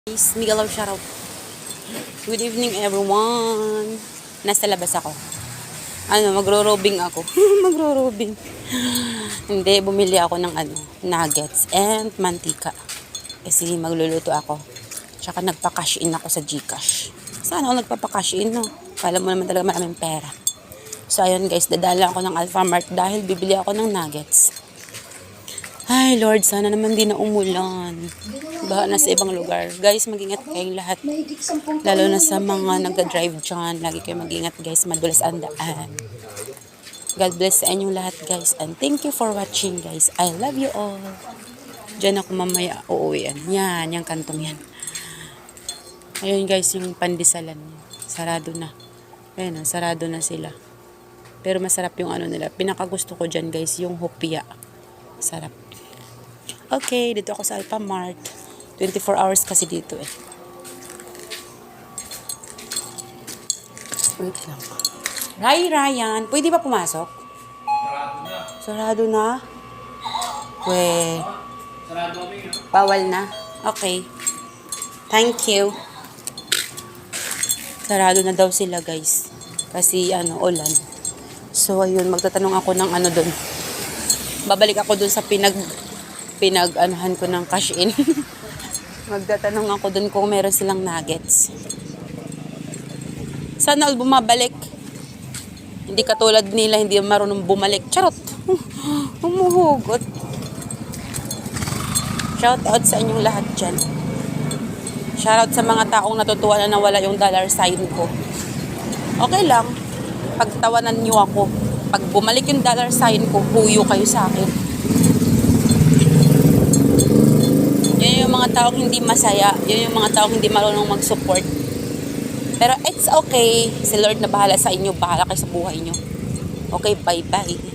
Guys, Miguel shoutout. Good evening everyone. Nasa labas ako. Magro-robing ako. Magro-robing. Hindi, bumili ako ng nuggets and mantika. Kasi magluluto ako. Tsaka nagpa-cash in ako sa GCash. Sana ako nagpapa-cash in, no? Kala mo naman talaga maraming pera. So ayun guys, dadala ako ng Alfamart dahil bibili ako ng nuggets. Ay Lord, sana naman di na umulan. Baha na sa ibang lugar. Guys, mag-ingat kayong lahat. Lalo na sa mga nagda-drive dyan. Lagi kayo mag-ingat guys, madulas ang daan. God bless sa inyong lahat guys. And thank you for watching guys. I love you all. Diyan ako mamaya uuwi. Yan, yung kantong yan. Ayun guys, yung pandisalan. Sarado na. Ayun, sarado na sila. Pero masarap yung nila. Pinakagusto ko dyan guys, yung hopia. Sarap. Okay, dito ako sa Alfamart. 24 hours kasi dito eh. Wait lang. Ryan, pwede ba pumasok? Sarado na. We. Bawal na. Okay. Thank you. Sarado na daw sila guys. Kasi ulan. So ayun, magtatanong ako ng doon. Babalik ako doon sa pinag-anuhan ko ng cash in. Magtatanong ako doon kung meron silang nuggets. Sana all bumabalik. Hindi katulad nila, hindi marunong bumalik. Charot. Humuhugot. Shout out sa inyong lahat dyan. Shout out sa mga taong natutuwa na nawala yung dollar sign ko. Okay lang. Pagtawanan nyo ako. Pag bumalik yung dollar sign ko, huyo kayo sa akin. Yun yung mga taong hindi masaya. Yun yung mga taong hindi marunong mag-support. Pero it's okay. Si Lord na bahala sa inyo. Bahala kayo sa buhay nyo. Okay, bye-bye.